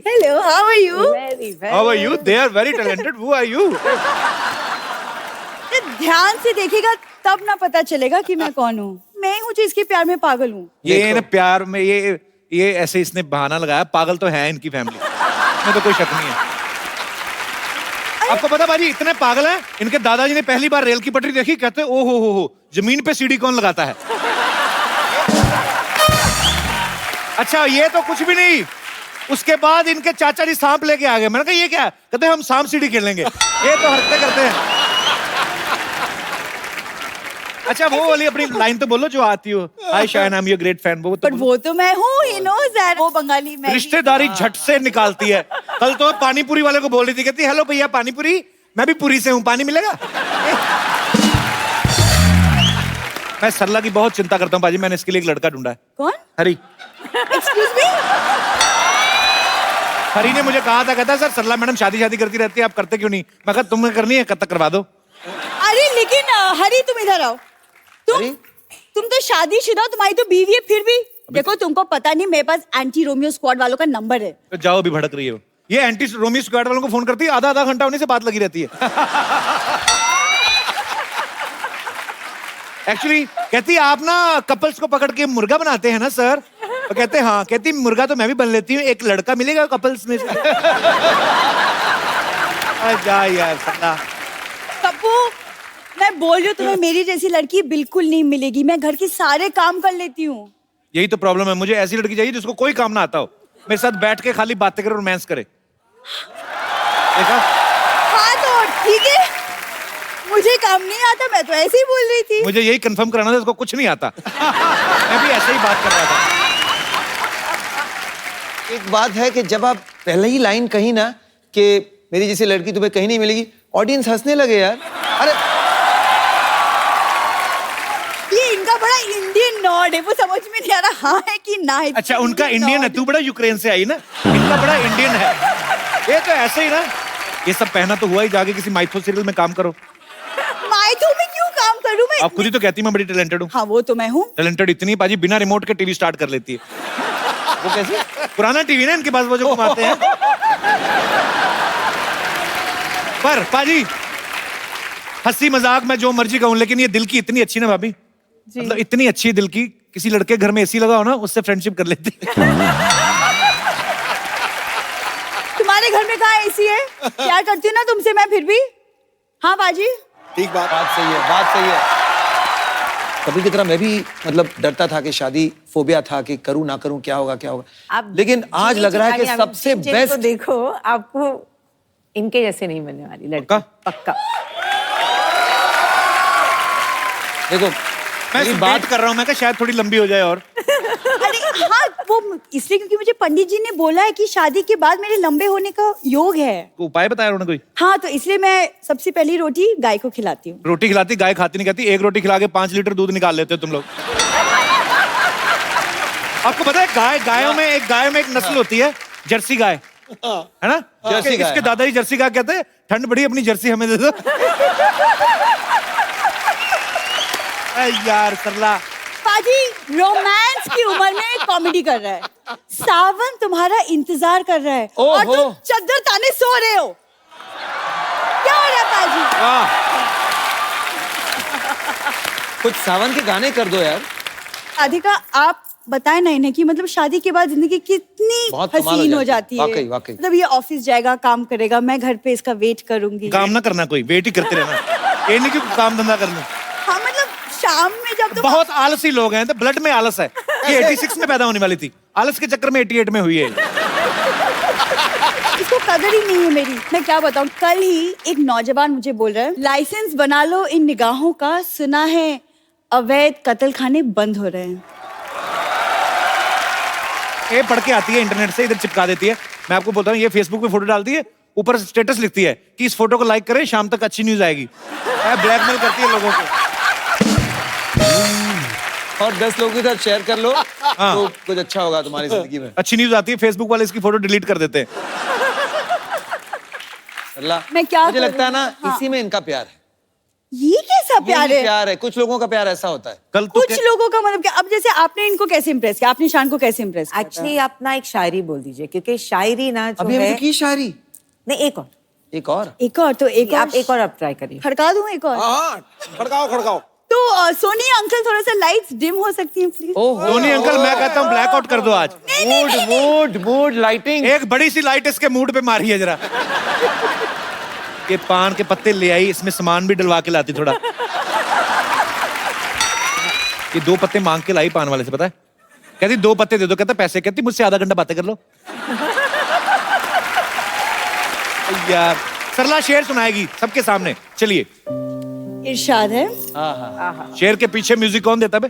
[SPEAKER 10] Hello, how are you?
[SPEAKER 1] How are you? They are very talented. Who are you?
[SPEAKER 10] ध्यान से देखेगा तब ना पता चलेगा कि मैं कौन हूँ। मैं हूँ जो इसके प्यार में पागल हूँ।
[SPEAKER 1] ये ना प्यार में ये ऐसे इसने बहाना लगाया, पागल तो है इनकी फैमिली में, तो कोई शक नहीं है। आपको पता बाजी इतने पागल हैं, इनके दादाजी ने पहली बार रेल की पटरी देखी, कहते ओ हो जमीन पे सीढ़ी कौन लगाता है। अच्छा ये तो कुछ भी नहीं, उसके बाद इनके चाचा जी सांप लेके आ गए। मैंने कहा ये क्या है? कहते हैं हम सांप सीढ़ी खेलेंगे। ये तो हरकतें करते हैं। अच्छा वो वाली अपनी लाइन तो बोलो जो आती हो। Hi Shayan, I am your great fan. वो तो
[SPEAKER 10] पर वो तो मैं हूँ, ही नोज दैट। वो बंगाली मैं।
[SPEAKER 1] रिश्तेदारी झट से निकालती है। कल तो पानी पूरी वाले को बोल रही थी, कहती हेलो भैया पानी पूरी, मैं भी पुरी से हूँ, पानी मिलेगा? मैं सरला की बहुत चिंता करता हूँ बाजी, मैंने इसके लिए एक लड़का ढूंढा है।
[SPEAKER 10] कौन?
[SPEAKER 1] हरी।
[SPEAKER 10] Excuse me?
[SPEAKER 1] हरी ने मुझे कहा था, कहता सर सरला मैडम शादी करती रहती है, आप करते क्यों नहीं? मैं कहा तुम्हें करनी है, कब तक करवा दो।
[SPEAKER 10] अरे लेकिन हरी तुम इधर आओ। तुम तो शादीशुदा हो, तुम्हारी तो बीवी है, फिर भी देखो तुमको पता नहीं मेरे पास एंटी रोमियो स्क्वाड वालों का नंबर है।
[SPEAKER 1] तो जाओ अभी भड़क रही हो। ये एंटी रोमियो स्क्वाड वालों को फोन करती है, आधा घंटा उन्हीं से बात लगी रहती है। एक्चुअली कहती आप ना कपल्स को पकड़ के मुर्गा बनाते हैं ना सर? तो कहते हाँ। कहती मुर्गा तो मैं भी बन लेती हूँ, एक लड़का मिलेगा कपल्स में से। जा यार सरला।
[SPEAKER 10] पप्पू मैं बोल रही हूँ तुम्हें मेरी जैसी लड़की बिल्कुल नहीं मिलेगी। मैं घर के सारे काम कर लेती हूँ।
[SPEAKER 1] यही तो प्रॉब्लम है, मुझे ऐसी लड़की चाहिए जिसको कोई काम ना आता हो, मेरे साथ बैठ के खाली बातें करे, रोमांस करे। देखा?
[SPEAKER 10] हाँ तो ठीक है, मुझे काम नहीं आता, मैं तो ऐसे ही बोल रही थी।
[SPEAKER 1] मुझे यही कंफर्म कराना था, इसको कुछ नहीं आता। मैं भी ऐसे ही बात कर रहा था।
[SPEAKER 9] एक बात है कि जब आप पहले ही लाइन कही ना कि मेरी जैसी लड़की तुम्हें कहीं नहीं मिलेगी, ऑडियंस हंसने लगे यार। अरे
[SPEAKER 10] ये इनका बड़ा इंडियन नॉड है, वो समझ में नहीं आ रहा हाँ है कि ना है।
[SPEAKER 1] अच्छा उनका इंडियन है, तू बड़ा यूक्रेन से आई ना, इनका बड़ा इंडियन है। ये तो ऐसे ही ना, ये सब पहना तो हुआ ही, जाके किसी माइथो सीरियल में काम करो।
[SPEAKER 10] माइथो में क्यों काम करूं मैं?
[SPEAKER 1] आप खुद ही तो कहती मैं बड़ी टैलेंटेड हूँ।
[SPEAKER 10] हाँ वो तो मैं हूँ।
[SPEAKER 1] टैलेंटेड इतनी पाजी बिना रिमोट के टीवी स्टार्ट कर लेती है।
[SPEAKER 9] वो कैसे?
[SPEAKER 1] पुराना टीवी ना इनके पास, वो जो घुमाते हैं। पर पाजी हंसी मजाक मैं जो मर्जी कहूं, लेकिन ये दिल की इतनी अच्छी ना भाभी, मतलब इतनी अच्छी दिल की, किसी लड़के घर में एसी लगा हो ना उससे फ्रेंडशिप कर लेती।
[SPEAKER 10] तुम्हारे घर में कहाँ एसी है? प्यार करती हूँ ना तुमसे मैं फिर भी। हाँ बाजी
[SPEAKER 8] ठीक बात।
[SPEAKER 9] बात सही है, बात सही है। कभी की तरह मैं भी मतलब डरता था कि शादी फोबिया था कि करूं ना करूं, क्या होगा क्या होगा। लेकिन आज लग रहा है कि सबसे बेस्ट।
[SPEAKER 6] देखो आपको इनके जैसे नहीं मिलने वाली लड़का, पक्का।
[SPEAKER 9] देखो
[SPEAKER 1] मैं बात कर रहा हूँ, मैं कहा शायद थोड़ी लंबी हो जाए और।
[SPEAKER 10] अरे हाँ वो इसलिए क्योंकि मुझे पंडित जी ने बोला है कि शादी के बाद मेरे लंबे होने का योग है।
[SPEAKER 1] तो उपाय बताया उन्होंने कोई?
[SPEAKER 10] हाँ तो इसलिए मैं सबसे पहली रोटी गाय को खिलाती हूँ।
[SPEAKER 1] रोटी खिलाती, गाय खाती नहीं कहती। एक रोटी खिला के 5 लीटर दूध निकाल लेते हो तुम लोग। आपको पता है गायों में एक नस्ल होती है जर्सी गाय, है ना?
[SPEAKER 9] जर्सी गाय,
[SPEAKER 1] इसके दादाजी जर्सी गाय कहते हैं, ठंड बड़ी अपनी जर्सी हमें दे दो। यार सरला
[SPEAKER 10] पाजी रोमांस की उम्र में कॉमेडी कर रहा है। सावन तुम्हारा इंतजार कर रहा है और तुम चद्दर ताने सो रहे हो। क्या हो रहा है पाजी?
[SPEAKER 9] कुछ सावन के गाने कर दो यार।
[SPEAKER 10] राधिका आप बताए ना इन्हें कि मतलब शादी के बाद जिंदगी कितनी हसीन हो जाती है।
[SPEAKER 9] वाकई वाकई।
[SPEAKER 10] मतलब ये ऑफिस जाएगा, काम करेगा, मैं घर पे इसका वेट करूंगी।
[SPEAKER 1] काम ना करना, कोई वेट ही करते रहना। ये नहीं कि काम धंधा करना।
[SPEAKER 10] हाँ मतलब शाम में जब तुम
[SPEAKER 1] बहुत आलसी लोग हैं, तो ब्लड में आलस है। ये 86 में पैदा होने वाली थी, आलस के चक्कर में 88 में हुई है।
[SPEAKER 10] इसको कदर ही नहीं है मेरी। मैं क्या बताऊं, कल ही एक नौजवान मुझे बोल रहा है लाइसेंस बना लो इन निगाहों का, सुना है अवैध कत्ल खाने बंद हो रहे हैं।
[SPEAKER 1] ये पढ़ के आती है इंटरनेट से, इधर चिपका देती है। मैं आपको बोलता हूँ ये फेसबुक पे फोटो डालती है, ऊपर स्टेटस लिखती है कि इस फोटो को लाइक करें, शाम तक अच्छी न्यूज आएगी। ब्लैकमेल करती है लोगों को।
[SPEAKER 9] और 10 लोगों के साथ शेयर कर लो तो कुछ अच्छा होगा तुम्हारी जिंदगी में।
[SPEAKER 1] अच्छी न्यूज आती है, फेसबुक वाले इसकी फोटो डिलीट कर देते हैं।
[SPEAKER 9] अल्लाह
[SPEAKER 10] मैं क्या
[SPEAKER 9] मुझे लगता है ना
[SPEAKER 10] हाँ।
[SPEAKER 9] इसी में इनका प्यार है।
[SPEAKER 10] ये कैसा प्यार
[SPEAKER 9] यही
[SPEAKER 10] है?
[SPEAKER 9] प्यार है, कुछ लोगों का प्यार ऐसा होता है।
[SPEAKER 1] कल तो
[SPEAKER 10] कुछ लोगों का मतलब क्या? अब जैसे आपने इनको कैसे इम्प्रेस किया, आपने शान को कैसे इम्प्रेस किया?
[SPEAKER 6] एक्चुअली आप ना एक शायरी बोल दीजिए, क्योंकि शायरी ना जो
[SPEAKER 9] अभी
[SPEAKER 6] है
[SPEAKER 9] हमने की शायरी।
[SPEAKER 6] नहीं एक और
[SPEAKER 9] एक और
[SPEAKER 10] तो एक और
[SPEAKER 6] आप एक और आप ट्राई करिए।
[SPEAKER 10] खड़का दूं एक और?
[SPEAKER 8] हाँ खड़काओ खड़काओ।
[SPEAKER 10] तो सोनी अंकल थोड़ा सा लाइट्स डिम हो सकती हैं प्लीज?
[SPEAKER 1] सोनी अंकल मैं कहता हूँ ब्लैकआउट कर दो आज।
[SPEAKER 9] Mood lighting.
[SPEAKER 1] एक बड़ी सी लाइट इसके मूड पे मारी है जरा। ये पान के पत्ते ले आई, इसमें सामान भी डलवा के लाती थोड़ा। ये 2 पत्ते मांग के लाई पान वाले से, पता है? कहती 2 पत्ते दे दो, कहता पैसे, कहती मुझसे आधा घंटा बातें कर लो। यार सरला शेर सुनाएगी सबके सामने, चलिए।
[SPEAKER 10] इरशाद है।
[SPEAKER 1] शेर के पीछे म्यूजिक कौन देता है बे?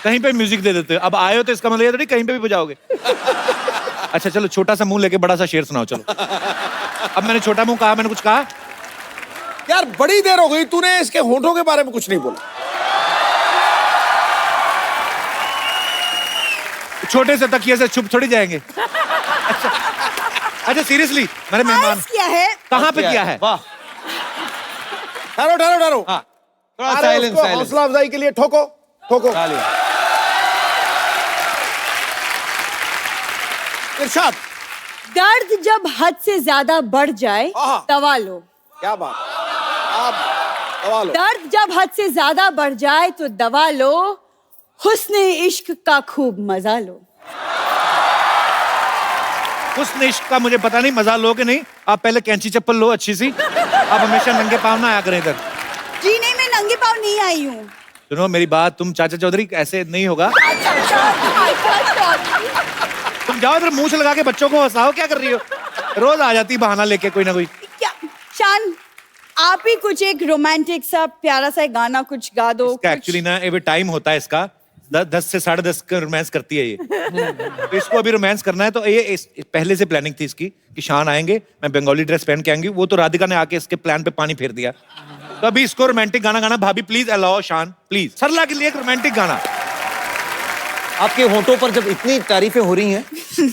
[SPEAKER 1] कहीं पे म्यूजिक दे देते हो। अब आए हो तो इसका मतलब ये थोड़ी कहीं पे भी बजाओगे। अच्छा चलो, छोटा सा मुंह लेके बड़ा सा शेर सुनाओ, चलो। अब मैंने छोटा मुंह कहा, मैंने कुछ कहा?
[SPEAKER 8] यार बड़ी देर हो गई, तूने इसके होठों के बारे में कुछ नहीं बोला।
[SPEAKER 1] छोटे से तकिए से छुप थोड़ी जाएंगे। अच्छा सीरियसली, मेरे मेहमान
[SPEAKER 10] आइस किया है।
[SPEAKER 1] कहाँ पे किया है?
[SPEAKER 9] वाह,
[SPEAKER 8] ठहरो ठहरो ठहरो।
[SPEAKER 1] हाँ।
[SPEAKER 9] थोड़ा
[SPEAKER 8] अरे
[SPEAKER 9] साइलेंस,
[SPEAKER 8] उसको
[SPEAKER 9] साइलेंस।
[SPEAKER 8] हौसला अफजाई के लिए ठोको ठोको। इरशाद।
[SPEAKER 10] दर्द जब हद से ज्यादा बढ़ जाए
[SPEAKER 8] आहा।
[SPEAKER 10] दवा लो।
[SPEAKER 8] क्या बात, आप दवा लो।
[SPEAKER 10] दर्द जब हद से ज्यादा बढ़ जाए तो दवा लो, हुस्न इश्क का खूब मजा लो।
[SPEAKER 1] उस इश्क का मुझे पता नहीं, मजा लो कि नहीं। आप पहले कैंची चप्पल लो अच्छी सी, आप हमेशा नंगे पाँव ना आया करें इधर।
[SPEAKER 10] जी नहीं, मैं नंगे पाँव नहीं आई हूँ।
[SPEAKER 1] सुनो मेरी बात, तुम चाचा चौधरी ऐसे नहीं होगा। तुम जाओ इधर, मूंछ लगा के बच्चों को हंसाओ, क्या कर रही हो? रोज आ जाती बहाना लेके कोई ना कोई।
[SPEAKER 10] क्या शान, आप ही कुछ एक रोमांटिक सा प्यारा सा गाना कुछ गा दो।
[SPEAKER 1] इसका एक्चुअली ना ये टाइम होता है इसका, 10 से 10:30 का रोमांस करती है ये। तो इसको अभी रोमांस करना है, तो ये पहले से प्लानिंग थी इसकी कि शान आएंगे, मैं बंगाली ड्रेस पहन के आएंगी। वो तो राधिका ने आके इसके प्लान पे पानी फेर दिया। तो अभी इसको रोमांटिक गाना गाना। भाभी प्लीज अलाओ शान, प्लीज सरला के लिए एक रोमांटिक गाना।
[SPEAKER 9] आपके होठों पर जब इतनी तारीफें हो रही हैं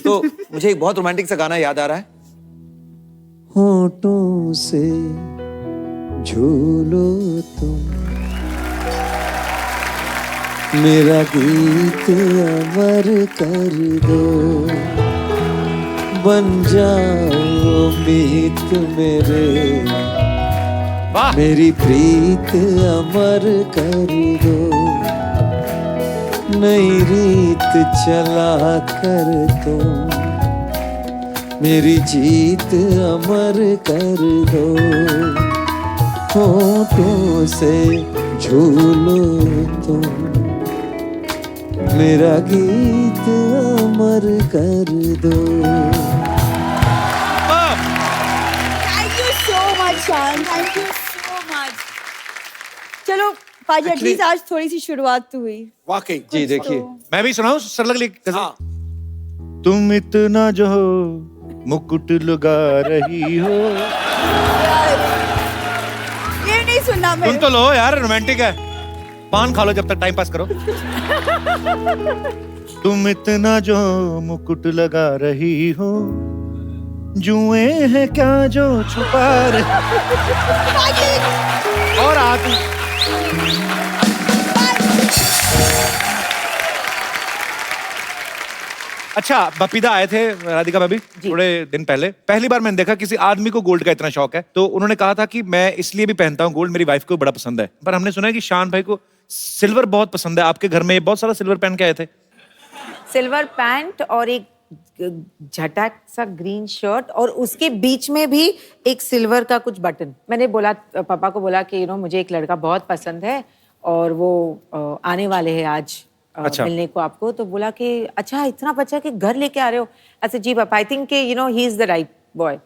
[SPEAKER 9] तो मुझे एक बहुत रोमांटिक सा गाना याद आ रहा है। होठों से झूलो तुम, मेरा गीत अमर कर दो, बन जाओ मीत मेरे,
[SPEAKER 1] वाह।
[SPEAKER 9] मेरी प्रीत अमर कर दो, नई रीत चला कर तुम, मेरी जीत अमर कर दो, होठों से झूलो तुम, मेरा गीत अमर कर दो।
[SPEAKER 10] थैंक यू सो मच शान, थैंक यू सो मच। चलो पाजी, एटलीस्ट आज थोड़ी सी शुरुआत तो हुई।
[SPEAKER 8] वाकई
[SPEAKER 9] जी देखिए,
[SPEAKER 1] मैं भी सुनाऊं सरला के लिए गजल?
[SPEAKER 8] हाँ।
[SPEAKER 1] तुम इतना जो मुकुट लगा रही हो।
[SPEAKER 10] ये नहीं सुनना मैं।
[SPEAKER 1] सुन तो लो यार, रोमांटिक है। पान खा लो जब तक टाइम पास करो। तुम इतना जो मुकुट लगा रही हो, जुए हैं क्या जो छुपा रहे। और आती अच्छा, बपीदा आए थे राधिका भाभी थोड़े दिन पहले। पहली बार मैंने देखा किसी आदमी को गोल्ड का इतना शौक है। तो उन्होंने कहा था कि मैं इसलिए भी पहनता हूँ गोल्ड, मेरी वाइफ को बड़ा पसंद है। पर हमने सुना है कि शान भाई को सिल्वर बहुत पसंद है। आपके घर में बहुत सारा सिल्वर पहन के आए थे।
[SPEAKER 6] सिल्वर पैंट और एक झटक सा ग्रीन शर्ट, और उसके बीच में भी एक सिल्वर का कुछ बटन। मैंने बोला, पापा को बोला कि मुझे एक लड़का बहुत पसंद है और वो आने वाले हैं आज
[SPEAKER 1] अच्छा।
[SPEAKER 6] मिलने को आपको। तो बोला कि अच्छा इतना बच्चा कि घर लेके आ रहे हो। अच्छा जी पापा, I think he is the right boy.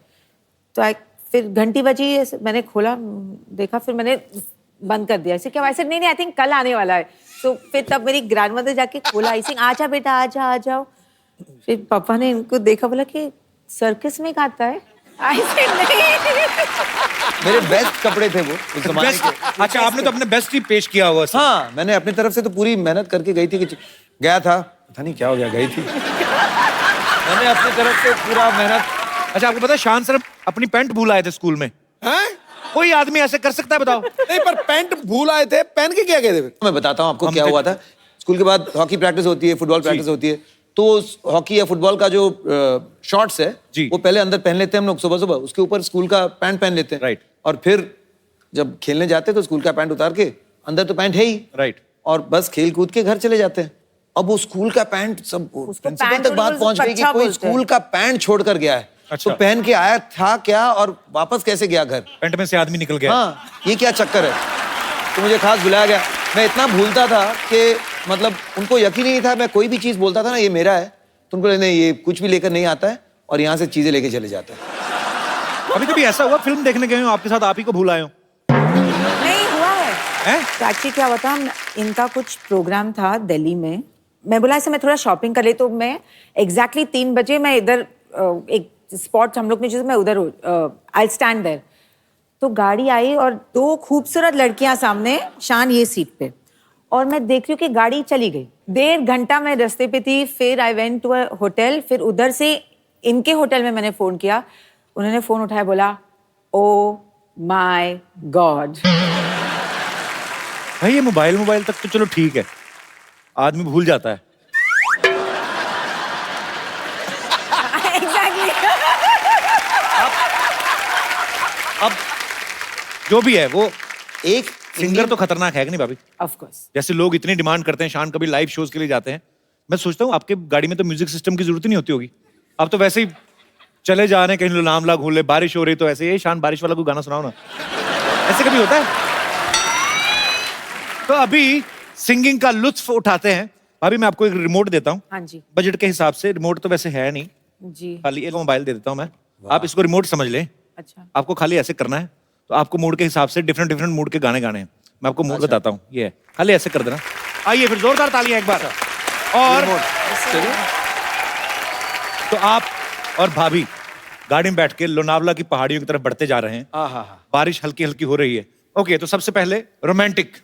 [SPEAKER 6] तो फिर घंटी बजी, मैंने खोला देखा, फिर मैंने बंद कर दिया। ऐसे क्या? ऐसे नहीं, आई थिंक कल आने वाला है। तो फिर तब मेरी ग्रैंडमदर जाके खोला, आई थिंक आजा बेटा आजा आ जाओ। फिर पापा ने इनको देखा, बोला कि सर्कस में खाता है। आई सेड नहीं।
[SPEAKER 9] मेरे बेस्ट कपड़े थे वो उस जमाने के।
[SPEAKER 1] अच्छा, आपने तो अपने बेस्ट ही पेश किया हुआ।
[SPEAKER 9] हाँ, मैंने अपनी तरफ से तो पूरी मेहनत करके गई थी कि गया था, पता नहीं क्या हो गया, गई थी। मैंने अपनी तरफ से पूरा मेहनत।
[SPEAKER 1] अच्छा, आपको पता है शान सर अपनी पैंट भूल आए थे स्कूल में?
[SPEAKER 8] हैं?
[SPEAKER 1] कोई आदमी ऐसे कर सकता है बताओ?
[SPEAKER 8] नहीं, पर पैंट भूल आए थे, पहन के क्या गए थे फिर?
[SPEAKER 9] मैं बताता हूँ आपको क्या हुआ था। स्कूल के बाद हॉकी प्रैक्टिस होती है, फुटबॉल प्रैक्टिस होती है। तो हॉकी या फुटबॉल का जो शॉर्ट्स है वो पहले अंदर पहन लेते हैं हम लोग सुबह सुबह, उसके ऊपर स्कूल का पैंट पहन लेते हैं।
[SPEAKER 1] राइट।
[SPEAKER 9] और फिर जब खेलने जाते हैं तो स्कूल का पैंट उतार के, अंदर तो पैंट है ही,
[SPEAKER 1] राइट,
[SPEAKER 9] और बस खेल कूद के घर चले जाते हैं। अब वो स्कूल का पैंट सब प्रिंसिपल तक बात पहुंच गई कि कोई स्कूल का पैंट छोड़ कर गया है।
[SPEAKER 1] अच्छा।
[SPEAKER 9] तो पहन के आया था क्या और वापस कैसे गया घर?
[SPEAKER 1] पैंट में से आदमी निकल गया।
[SPEAKER 9] हाँ, ये क्या चक्कर है? तो मुझे खास बुलाया गया। मैं इतना भूलता था कि मतलब उनको यकीन ही नहीं था, मैं कोई भी चीज बोलता था ना ये मेरा है, तो उनको नहीं ये कुछ भी लेकर नहीं आता है और यहाँ से चीजें लेके चले जाता है।
[SPEAKER 1] कभी कभी ऐसा हुआ फिल्म देखने गए हो आपके साथ आप ही को भूल आए हो?
[SPEAKER 6] नहीं हुआ है
[SPEAKER 1] हैं?
[SPEAKER 6] तो एक्चुअली क्या हुआ था, इनका कुछ प्रोग्राम था दिल्ली में, मैं बोला ऐसे मैं थोड़ा शॉपिंग कर ले, तो मैं एग्जैक्टली 3 बजे मैं इधर एक स्पॉट हम लोग ने, मैं उधर आई स्टैंड देयर, तो गाड़ी आई और 2 खूबसूरत लड़कियां सामने, शान ये सीट पे, और मैं देख रही हूँ कि गाड़ी चली गई। 1.5 घंटा मैं रास्ते पे थी, फिर I went to a hotel, फिर उधर से इनके होटल में मैंने फोन किया, उन्होंने फोन उठाया, बोला ओ माय गॉड।
[SPEAKER 1] भाई ये मोबाइल तक तो चलो ठीक है, आदमी भूल जाता है।
[SPEAKER 6] एग्जैक्टली।
[SPEAKER 1] अब जो भी है वो
[SPEAKER 9] एक
[SPEAKER 1] सिंगर तो खतरनाक है कि नहीं भाभी?
[SPEAKER 6] Of course.
[SPEAKER 1] जैसे लोग इतनी डिमांड करते हैं, शान कभी लाइव शोज के लिए जाते हैं, मैं सोचता हूँ आपके गाड़ी में तो म्यूजिक सिस्टम की जरूरत ही नहीं होती होगी, आप तो वैसे ही चले जा रहे हैं कहीं नामला घूम ले, बारिश हो रही तो ऐसे, ये शान बारिश वाला कोई गाना सुनाओ ना, ऐसे कभी होता है? तो अभी सिंगिंग का लुत्फ उठाते हैं। भाभी मैं आपको एक रिमोट देता हूँ,
[SPEAKER 6] हाँ जी
[SPEAKER 1] बजट के हिसाब से, रिमोट तो वैसे है नहीं,
[SPEAKER 6] जी।
[SPEAKER 1] खाली एक मोबाइल दे देता हूँ मैं, आप इसको रिमोट समझ लें,
[SPEAKER 6] अच्छा
[SPEAKER 1] आपको खाली ऐसे करना है, तो आपको मूड के हिसाब से डिफरेंट डिफरेंट मूड के गाने गाने हैं, मैं आपको मूड बताता हूँ, ये है, खाली ऐसे कर देना। आइए फिर जोरदार तालियां एक बार। और तो आप और भाभी गाड़ी में बैठ के लोनावला की पहाड़ियों की तरफ बढ़ते जा रहे हैं, बारिश हल्की हल्की हो रही है। ओके, तो सबसे पहले रोमांटिक